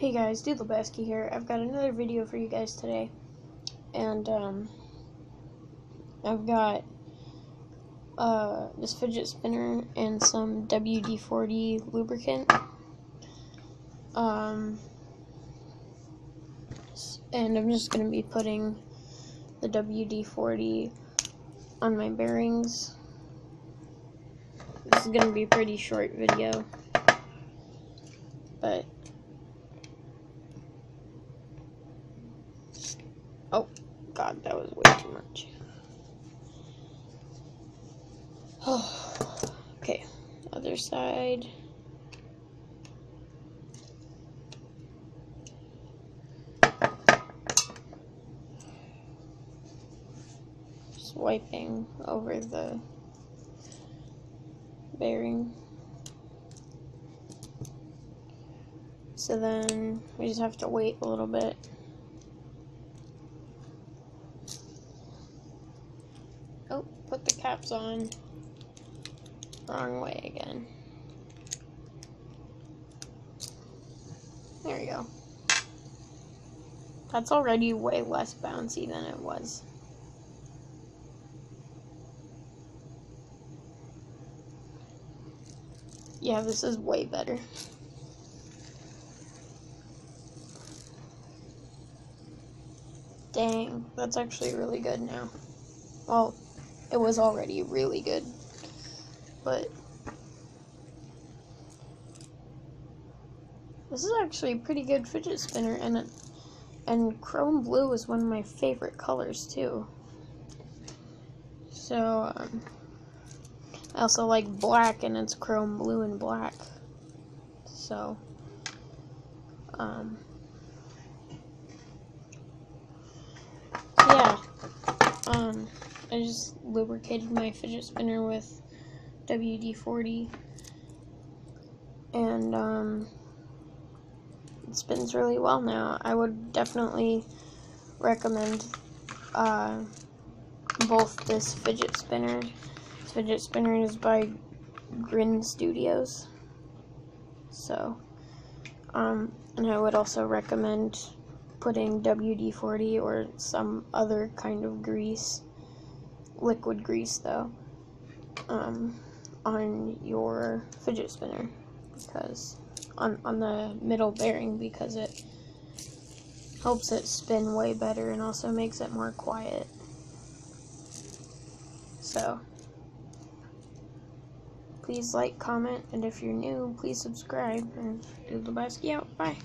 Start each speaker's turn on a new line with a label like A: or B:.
A: Hey guys, WD-40 here. I've got another video for you guys today, and I've got this fidget spinner and some WD-40 lubricant, and I'm just going to be putting the WD-40 on my bearings. This is going to be a pretty short video, but oh god, that was way too much. Oh, okay, other side. Just wiping over the bearing. So then we just have to wait a little bit. Oh, put the caps on. Wrong way again. There you go. That's already way less bouncy than it was. Yeah, this is way better. Dang, that's actually really good now. Well, it was already really good, but this is actually a pretty good fidget spinner, and chrome blue is one of my favorite colors too. So I also like black, and it's chrome blue and black. So yeah. I just lubricated my fidget spinner with WD-40, and it spins really well now. I would definitely recommend both this fidget spinner. This fidget spinner is by Grin Studios. So, and I would also recommend putting WD-40 or some other kind of grease, liquid grease though, on your fidget spinner, because on the middle bearing, because it helps it spin way better and also makes it more quiet. So please like, comment, and if you're new, please subscribe, and WD-40 out. Bye.